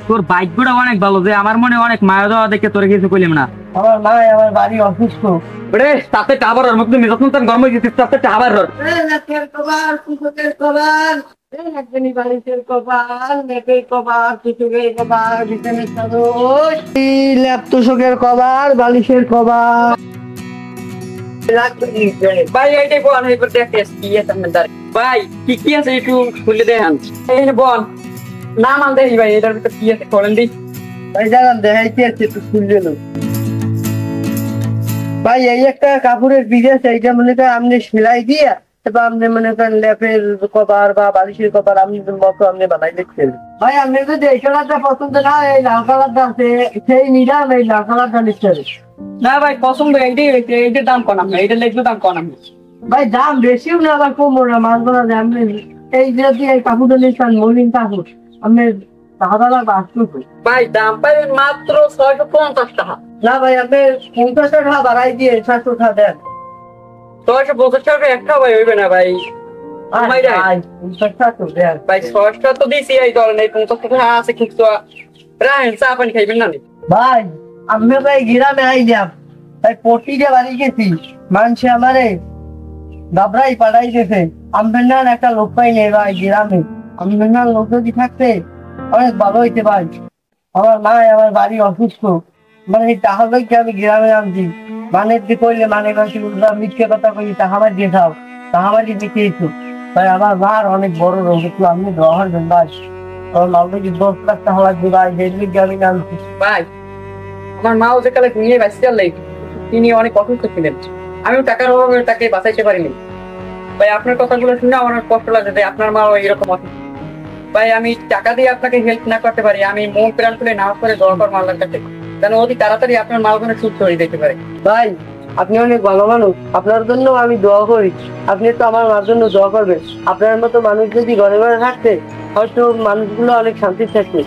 তোর ভাগ্যটা অনেক ভালো যে আমার মনে অনেক মায়া দেওয়া দেখে তোর কিছু কইলাম না। আমার মা আমার বাড়ি অসুস্থ। রে তাতে টাবার ওর মুখ তুমি যখন গরম হয়ে গেছিস তাতে টাবার ওর লেকের কবার কুকুরের কবার একজনই বাড়ির কবার লেকের কবার কুকুরের কবার বিছানের চাদর ল্যাপটপের কভার বালিশের কভার। ভাই এইটাই বল এই করতে একটা কি আছে আপনার ভাই কি কি আছে একটু খুলে দেখান। এই বল নাম আনতে ভাই এটার ভিতর কি আছে করেন দি ভাই জানান দেখাইতে আছে একটু খুললে না ভাই। এই একটা কাপড়ের পিস আছে, এইটা মনে করেন আপনি সেলাই দিয়ে তারপর আপনি মনে করেন ল্যাপের কভার বা বালিশের কভার আপনি মতো আপনি বানাই দেখছেন। ভাই আপনি যদি এই কালারটা পছন্দ না এই লাল কালারটা আছে সেই নিলাম, এই লাল কালারটা নিচ্ছে না ভাই পছন্দ এইটাই হয়েছে। এইটার দাম কম আপনি এইটা লিখলে দাম কম আপনি ভাই। দাম বেশিও না আবার কমও না, মানবো না যে আপনি এই যদি এই কাপড়টা নিচ্ছেন মলিন কাপড় আপনি 10,000 লাগবে আসতে। ভাই দাম পাইবেন মাত্র 650 টাকা। না ভাই আপনি 50 টাকা বাড়াই দিয়ে 700 টাকা দেন। 650 টাকা একটা ভাই হইবে না ভাই। ভাই ভাই 50 টাকা তো দেন ভাই 6টা তো দিছি এই ধরেন এই 50 টাকা আছে কিছু রাহেন চা পানি খাইবেন না ভাই। আমি ভাই গ্রামে আইলাম ভাই পটিতে বাড়ি গেছি, মানুষ আমারে দাবরাই পাঠাই গেছে। আমি না একটা লোক পাই নেই ভাই গ্রামে। আমি না লোক যদি থাকতে অনেক ভালো হইতে ভাই। আমার মা আমার বাড়ি অসুস্থ, মানে তাহলে কি আমি গ্রামে আনছি মানে কইলে মানে মিথ্যে কথা কই তাহাবার দিয়ে খাও তাহাবারই দিতেইছো ভাই। আমার মার অনেক বড় রোগ, একটু আপনি দোয়ার জন্য ভাই। আমার মাকে 10 লাখ টাকা লাগবে ভাই, দেখবি কি আমি আনছি ভাই। আমার মাও যে কালে দুনিয়ায় বাঁচতে লাগবে তিনি অনেক অসুস্থ ছিলেন, আমিও টাকার অভাবে তাকে বাঁচাইতে পারিনি ভাই। আপনার কথাগুলো শুনে আমার কষ্ট লাগে যে আপনার মাও এরকম অসুস্থ ভাই। আমি টাকা দিয়ে আপনাকে হেল্প না করতে পারি, আমি মন প্রাণ খুলে নামাজ করে দোয়া করবো আল্লাহর কাছে যেন অতি তাড়াতাড়ি আপনার মা ওখানে সুস্থ হয়ে যেতে পারে ভাই। আপনি অনেক ভালো মানুষ, আপনার জন্য আমি দোয়া করি। আপনি তো আমার মার জন্য দোয়া করবেন। আপনার মতো মানুষ যদি ঘরে ঘরে থাকতে হয়তো মানুষগুলো অনেক শান্তি থাকবে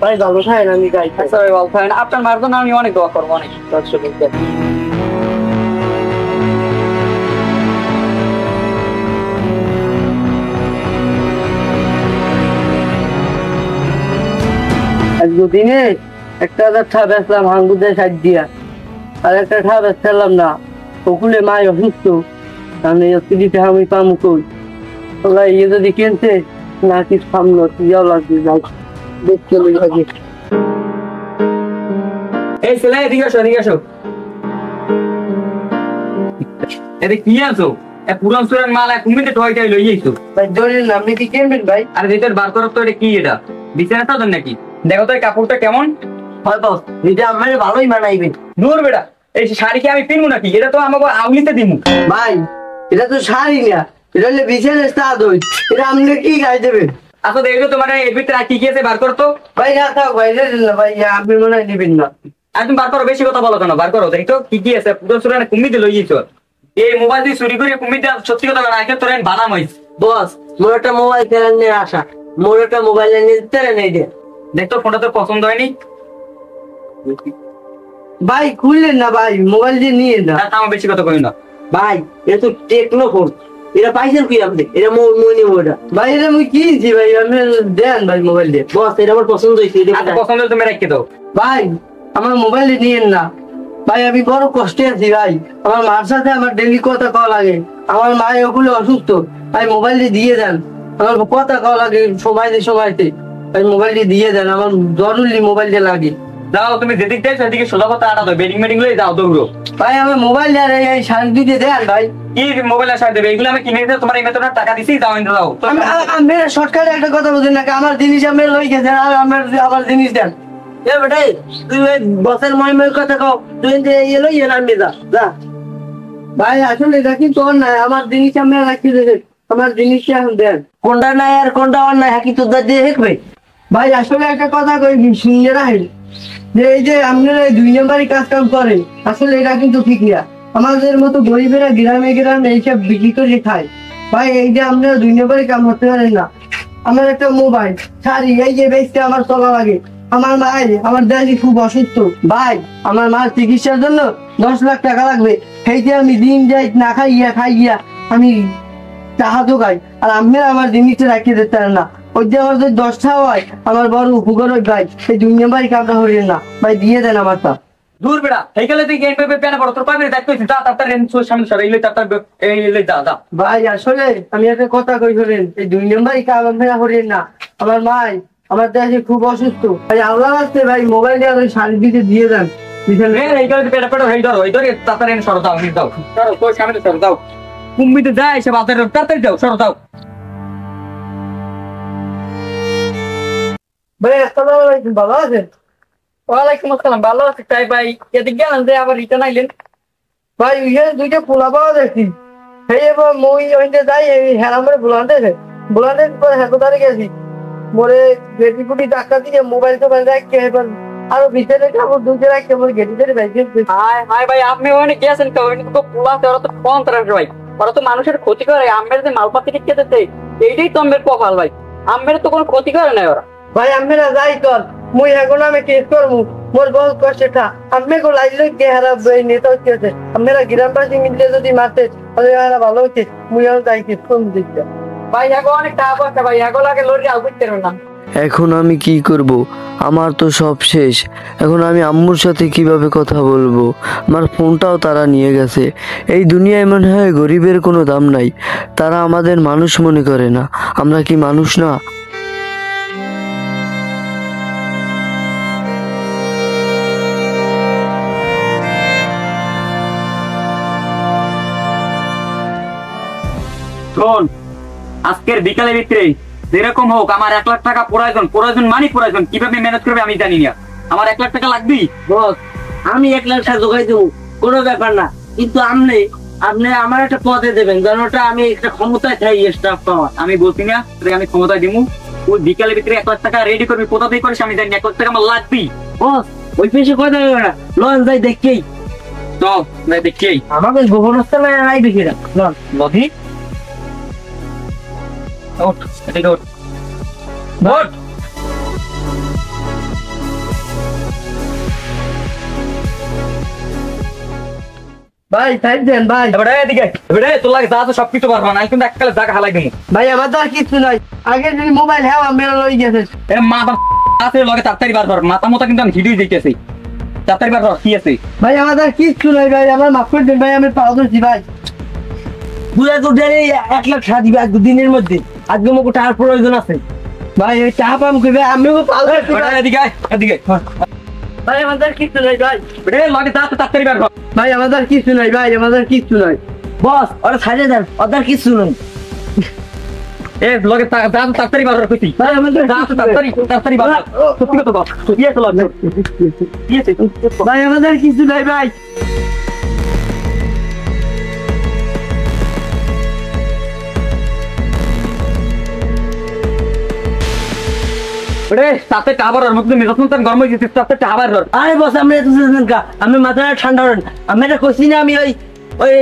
ভাই। ভালো থাকেন, আমি গাই ভালো থাকেন। আপনার মার জন্য আমি অনেক দোয়া করবো অনেক দর্শক। দিনে একটা ঠা বেচলাম হাঙ্গুদের সাইড দিয়া, আর একটা ঠা বেচলাম না ওকুলে মাই অসুস্থ আমি আমি পামু কই ওরা ইয়ে যদি কিনছে না কি সামনে যাও লাগবে যাও দেখতে লাগে। এই ছেলে এদিকে আসো এদিকে আসো। এদিকে কি আছো পুরান সুরান মাল 1 মিনিটে ঢয়টাই লই যাইছো ভাই। ধরেন আপনি কি কিনবেন ভাই? আর ভিতর বার করো তো এটা কি এটা বিছানা তো নাকি দেখো তো এই কাপড়টা কেমন হয় বস, এটা আমার ভালোই মানাইবে। দূর বেটা এই শাড়ি কি আমি পিনবো নাকি? এটা তো আমাকে আউলিতে দিমু ভাই। এটা তো শাড়ি না, এটা হলে বিছানার চাদর, এটা আপনি কি গায়ে দেবেন? আচ্ছা দেখো তোমার এর ভিতরে কি কি আছে বার করো তো ভাই। না থাক ভাই, ভাই আপনি মনে হয় নেবেন না। আর তুমি বার করো, বেশি কথা বলো কেন? বার করো দেখি তো কি কি আছে। পুরো সুরান কুমিতে লই যাইছো এই মোবাইল দিয়ে চুরি করে কুমিতে। সত্যি কথা না এটা তোর বানাম হইছে বস। মোর একটা মোবাইল কেনার নিয়ে আসা, মোর একটা মোবাইল নিয়ে দিতে নেই দে। দেখতো ফোনটা তোর পছন্দ হয়নি ভাই। খুললেন না ভাই, মোবাইল দিয়ে নিয়ে না। আমার বেশি কথা কই না ভাই। এটা তো টেকনো ফোন, এটা পাইছেন কি আপনি? এটা মই নিব এটা ভাই। এটা আমি কিনছি ভাই, আমি দেন ভাই মোবাইল দিয়ে। বস এটা আমার পছন্দ হয়েছে, পছন্দ হলে তুমি রেখে দাও ভাই। আমার মোবাইল নিয়েন না ভাই, আমি বড় কষ্টে আছি ভাই। আমার মার সাথে আমার ডেলি কথা কওয়া লাগে, আমার মা ওগুলো অসুস্থ ভাই। মোবাইল দিয়ে দেন, আমার কথা কওয়া লাগে সময়তে ভাই। মোবাইল দিয়ে দেন, আমার জরুরি মোবাইল দিয়ে লাগে। যাও তুমি যেদিক যাই সেদিকে সোজা কথা আটা দাও, বেডিং মেডিং লই যাও দৌড়ো ভাই। আমার মোবাইল এই শাড়ি দিতে দেন ভাই। কি মোবাইল আর শাড়ি দেবে এগুলো আমি কিনে দিতে তোমার এই বেতন টাকা দিছি দাও দাও। আমি শর্টকাটে একটা কথা বলছেন নাকি? আমার জিনিস আমি লই গেছেন আর আমার জিনিস দেন। এ বেটাই তুই ওই বসের ময় কথা কও, তুই এলো আমি যা ভাই। আসলে এটা কি তোর নাই, আমার জিনিস আমি রাখি দিয়েছেন, আমার জিনিসটা এখন দেন। কোনটা নাই আর কোনটা অন্য হাকি তোর দিয়ে দেখবে ভাই। আসলে একটা কথা কই শুনে রাখেন যে এই যে আপনারা 2 নম্বরই কাজ কাম করেন, আসলে এটা কিন্তু ঠিক না। আমাদের মতো গরিবেরা গ্রামে এইসব বিক্রি করে খায় ভাই। এই যে আপনারা 2 নম্বরই কাম করতে পারেন না। আমার একটা মোবাইল শাড়ি এই যে বেচতে আমার চলা লাগে। আমার মায়ের আমার দাদি খুব অসুস্থ ভাই। আমার মার চিকিৎসার জন্য 10 লাখ টাকা লাগবে। সেইতে আমি দিন যাই না খাইয়া আমি টাকা জোগাই, আর আপনারা আমার জিনিসটা রাখিয়ে দিতে পারেন না ওই যে আমার যদি 10টা হয় আমার বড় উপকার হয় ভাই, সেই 2 নাম্বারই কামটা হইলেন না ভাই, দিয়ে দেন আমারটা। দূর বেড়া হেইকালে তুই গেম পেপে পেনা পড়ো তোর পাবে দায়িত্ব হইছে যা তার রেন সোর সামনে সরে ইলে তার এই ইলে যা যা। ভাই আসলে আমি একটা কথা কই শুনেন, এই 2 নাম্বারই কাম ফেরা হইলেন না। আমার মাই আমার দেশে খুব অসুস্থ ভাই, আল্লাহ রাস্তে ভাই মোবাইল দিয়ে ওই শাড়ি দিতে দিয়ে দেন। হেইকালে তুই পেটা পেটা হই ধর ওই ধরে তার রেন সর দাও দাও সরো তোর সামনে সর দাও। কুম্মিতে যায় সে বাজারে তাড়াতাড়ি দাও সর দাও। ভাই আসসালামু আলাইকুম, ভালো আছেন? ওয়ালাইকুম আসসালাম, ভালো আছি তাই ভাই এদিকে গেলেন যে আবার রিটার্ন আইলেন। ভাই ওইখানে 2টা পোলা পাওয়া দেখছি, সেই এবার মই ওইখানে যাই হেরামরে বুলান্ডে পরে হেতদারে গেছি, মোরে গেটি গুটি ডাক্তার দিয়ে মোবাইল রাখছে, এবার আরো ভিতরে কাপড় দুটো রাখছে, মোর গেটি ধরে ভাই হাই হাই ভাই আপনি ওখানে গেছেন তো ওখানে তো পোলা ওরা তো সন্ত্রাস ভাই, ওরা তো মানুষের ক্ষতি করে। আমের যে মালপাতি খেতে দেয় এইটাই তো আমের কপাল ভাই, আমের তো কোনো ক্ষতি করে না ওরা। ভাই আমরা যাই কর মুই এখন আমি কেস করবো, মোর বহুত কষ্টটা আমি কো লাইলে কে হারা নেতা হচ্ছে, আমরা গ্রামবাসী মিলে যদি মারতে তাহলে হারা ভালো হচ্ছে, মুই আর যাই কেস করবো দিচ্ছি। ভাই এখন অনেক টাকা পয়সা ভাই এখন লাগে লড়ি আউ করতে পারবেন না। এখন আমি কি করব? আমার তো সব শেষ। এখন আমি আম্মুর সাথে কিভাবে কথা বলবো? আমার ফোনটাও তারা নিয়ে গেছে। এই দুনিয়ায় মনে হয় গরিবের কোনো দাম নাই। তারা আমাদের মানুষ মনে করে না। আমরা কি মানুষ না? শোন আজকের বিকালের ভিতরে যেরকম হোক আমার 1 লাখ টাকা প্রয়োজন মানে প্রয়োজন, কিভাবে ম্যানেজ করবে আমি জানি না, আমার 1 লাখ টাকা লাগবেই। বস আমি 1 লাখ টাকা জোগাই দেবো, কোনো ব্যাপার না, কিন্তু আপনি আমার একটা পদে দেবেন, কারণ ওটা আমি একটা ক্ষমতায় চাই স্টাফ পাওয়া। আমি বলছি না তোকে আমি ক্ষমতা দিমু, ওই বিকালের ভিতরে 1 লাখ টাকা রেডি করবি, কোথা থেকে করিস আমি জানি না, 1 লাখ টাকা আমার লাগবেই। বস ওই পেশে কথা বলবে না, লন যাই দেখেই চল যাই দেখি আমাকে গোপনস্থলে নাই দেখি না, লন লধি ওঠ এদিকে ওঠ ওঠ। ভাই সাইড দেন ভাই। এবারে এদিকে এবারে তোর লাগে যা তো সবকিছু পারবা না, কিন্তু এককালে জায়গা হালাই দিমু। ভাই আমার তো আর কিছু নাই, আগে যদি মোবাইল হ্যাঁ মেরে লই গেছে। এ মাথা আছে লগে তাড়াতাড়ি বার কর, মাথা মতো কিন্তু আমি ভিডিও দিতেছি, তাড়াতাড়ি বার কর কি আছে। ভাই আমার তো আর কিছু নাই ভাই, আমার মাফ করে দেন ভাই, আমি পাও ধরছি ভাই। দুয়া তো দেরি 1 লাখ টাকা দিবে 2 দিনের মধ্যে, আজকে মোকে টাকার প্রয়োজন আছে ভাই, ওই টাকা পাম কইবে আমিও পাও ধরছি ভাই। এদিকে এদিকে ভাই আমাদের কিছু নাই ভাই, এবারে লগে যা তো তাড়াতাড়ি বার কর। ভাই আমাদের কিছু নাই ভাই, আমাদের কিছু নাই। বস ওরা ছাড়িয়ে দেন, ওদের কিছু নাই। এ লগে যা তো তাড়াতাড়ি বার কর কইছি, ভাই আমাদের যা তো তাড়াতাড়ি বার কর। সত্যি কথা বল কি আছে লগে কি আছে? ভাই আমাদের কিছু নাই ভাই। এবারে তাতে টাবার আর মধ্যে নিরন্তর গরম হয়ে যেতে তাতে টাবার ধর। আরে বস আমি এত বুঝেন কা, আমি মাথাটা ঠান্ডা করেন, আমি এটা কইছি না, আমি ওই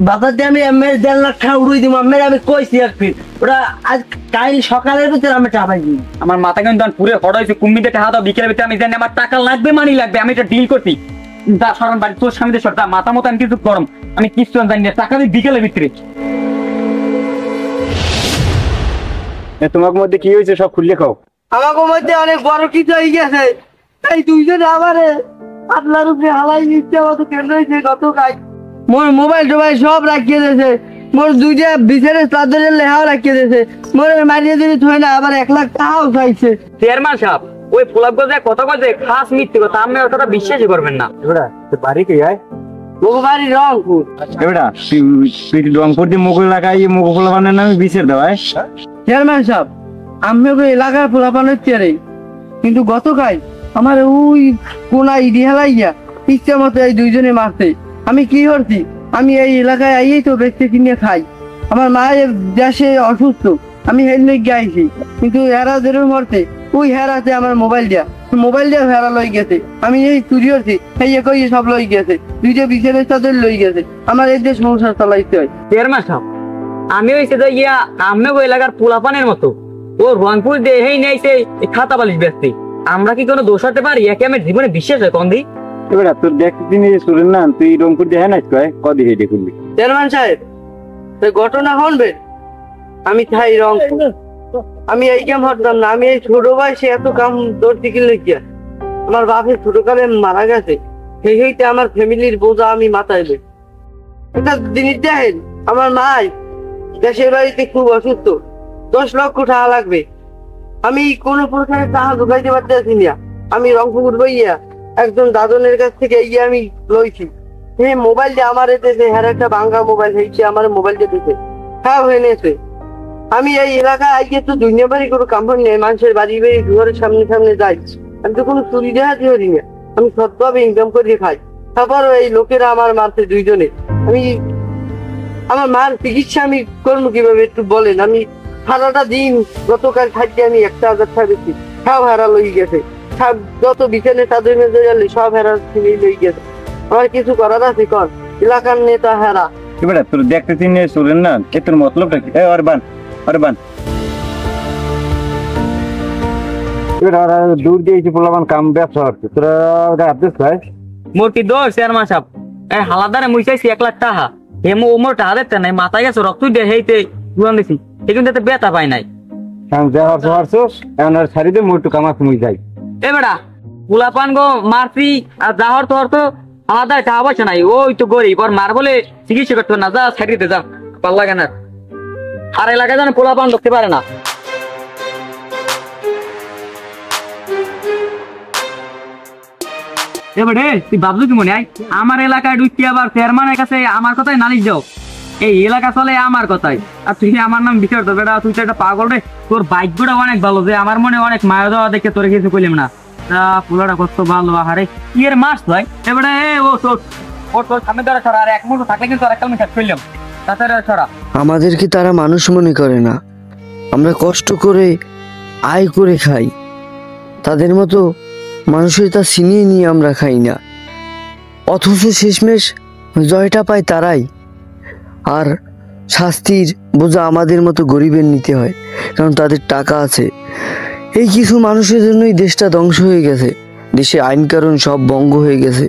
বাজার দিয়ে আমি 1.5 লাখ টাকা উড়াই দিব, আমি কইছি এক ফিট, ওটা আজ কাল সকালের ভিতরে আমি টাকা পাই। আমার মাথা কিন্তু পুরো হড়াইছে, কুম্মিতে টাকা দাও বিকেলের ভিতরে আমি জানি আমার টাকা লাগবে মানি লাগবে, আমি এটা ডিল করছি। যা সরান বাড়ি তোর সামনে সরটা, মাথা মতো আমি কিছু গরম, আমি কিছু জানি না, টাকা দিই বিকেলের ভিতরে। তোমার মধ্যে কি হয়েছে সব খুললে খাও। আমাকে মধ্যে অনেক বড় কিছু হয়ে গেছে, এই 2 জন আমারে আপনার উপরে হালাই দিচ্ছে, আমার তো কেন হয়েছে গত কাজ, মোর মোবাইল টোবাইল সব রাখিয়ে দিয়েছে, মোর 2টা বিছানে চাদরের লেহাও রাখিয়ে দিয়েছে, মোর মারিয়ে দিলে থই না, আবার 1 লাখ টাকাও চাইছে। চেয়ারম্যান সাহেব ওই ফোলাপ গজে কথা বলছে খাস মিথ্যে কথা, আপনি ওর কথা বিশ্বাসই করবেন না। এবারে তোর বাড়ি কে আয়? মোর বাড়ি রংপুর। এবারে তুই রংপুর দিয়ে মুঘল এলাকায় মুঘল ফোলা বানার নামে বিচার দেওয়ায়। চেয়ারম্যান সাহেব আমি ওই এলাকার পোলাপানের চেয়ারে, কিন্তু গতকাল আমার ওই কোনা ইডি হেলাইয়া ইচ্ছা মতো এই 2 জনে মারছে। আমি কি করছি, আমি এই এলাকায় আইয়েই তো বেচতে কিনে খাই, আমার মায়ের দেশে অসুস্থ, আমি হেলমেট গাইছি, কিন্তু এরা যেরকম মরছে ওই হেরাতে আমার মোবাইল দিয়া হেরা লই গেছে, আমি এই চুরি করছি এই কই সব লই গেছে, 2টা বিছানের চাদর লই গেছে, আমার এই যে সংসার চালাইতে হয়। চেয়ারম্যান সাহেব আমি হইছে যে ইয়া আমি ওই এলাকার পোলাপানের মতো, ও রংপুর দেহেই নেইছে খাতা বালিশ বেচতে, আমরা কি কোনো দোষ হতে পারি? একে আমার জীবনে বিশ্বাস হয় কন্দি। এবারে তোর দেখতে দিন শুনেন না, তুই রংপুর দিয়ে হ্যাঁ নাই কয় কদি হেঁটে করবি। চেয়ারম্যান সাহেব ঘটনা শুনবে, আমি চাই রংপুর, আমি এই কাম হতাম না, আমি এই ছোট বয়সে এত কাম ধরতে গেলে কি আর? আমার বাপের ছোটকালে মারা গেছে, সেই হইতে আমার ফ্যামিলির বোঝা আমি মাথায় লই। একটা জিনিস দেখেন, আমার মাই দেশের বাড়িতে খুব অসুস্থ, 10 লক্ষ টাকা লাগবে। আমি কোনো প্রকারে টাকা ঢুকাইতে পারতেছি না। আমি রংপুর বইয়া একজন দাদনের কাছ থেকে গিয়ে আমি লইছি। হ্যাঁ, মোবাইল দিয়ে আমার এতেছে, হ্যাঁ একটা ভাঙ্গা মোবাইল হয়েছে, আমার মোবাইল দিতেছে, হ্যাঁ হয়ে নিয়েছে। আমি এই এলাকায় আইকে তো দুনিয়া বাড়ি কোনো কাম্পানি নেই, মানুষের বাড়ি বাড়ি ঘরের সামনে সামনে যাই, আমি তো কোনো চুরি দেখাতে পারি না। আমি সৎভাবে ইনকাম করে খাই, তারপরও এই লোকেরা আমার মারছে দুইজনে। আমি আমার মার চিকিৎসা আমি করবো কিভাবে একটু বলেন? আমি সারাটা দিন গতকাল থাকতে আমি 1,000 টাকা বেশি সব হারা লই গেছে, সব যত বিছানে তাদের মেজে গেলে সব হারা ছিনিয়ে লই গেছে। আমার কিছু করার আছে কর, এলাকার নেতা হারা। এবার তোর দেখতে চিনে চলেন না, এ তোর মতলবটা কি? অরবান অরবান এবার দূর দিয়েছি পোলাবান কাম ব্যবসা হচ্ছে, তোরা ভাবছিস ভাই? মোটি দোষ চেয়ারম্যান সাহেব, এই হালাদারে মুই চাইছি 1 লাখ টাকা, হেমো ওমর টাকা দেখতে নাই, মাথায় গেছে রক্ত দিয়ে হেইতে গুয়ান দিছি, এখন যাতে বেতা পাই নাই। যা হরছো হরছো, এখন আর ছাড়ি দে, মোটু কামাত মুই যাই। এ বেড়া পুলাপান গো মারছি, আর যা হরতো হরতো হালাদারে টাকা পয়সা নাই, ওই তো গরিব, ওর মার বলে চিকিৎসা করতে না, যা ছাড়িয়ে দে, যা ভাল লাগে না। আর এলাকায় যেন পোলাপান ঢুকতে পারে না। এবারে তুই ভাবলি কি মনে হয় আমার এলাকায় ঢুকি আবার চেয়ারম্যানের কাছে আমার কথাই নালিশ যাও? এই এলাকা চলে আমার কথাই, আর তুই আমার নাম বিচার তো বেটা, তুই তো একটা পাগল রে। তোর ভাগ্যটা অনেক ভালো যে আমার মনে অনেক মায়া দেওয়া দেখে তোর কিছু কইলাম না। তা পোলাটা কত ভালো, আহারে কি এর মাস ভাই। এবারে ও তোর সামনে ধরে ছড়া, আর এক মুঠো থাকলে কিন্তু আর একটা আমি শেষ করলাম, তাছাড়া ছড়া। আমাদেরকে তারা মানুষ মনে করে না, আমরা কষ্ট করে আয় করে খাই, তাদের মতো মানুষের তা ছিনিয়ে নিয়ে আমরা খাই না। অথচ শেষমেশ জয়টা পায় তারাই, আর শাস্তির বোঝা আমাদের মতো গরিবের নিতে হয়, কারণ তাদের টাকা আছে। এই কিছু মানুষের জন্যই দেশটা ধ্বংস হয়ে গেছে, দেশে আইন কানুন সব ভঙ্গ হয়ে গেছে।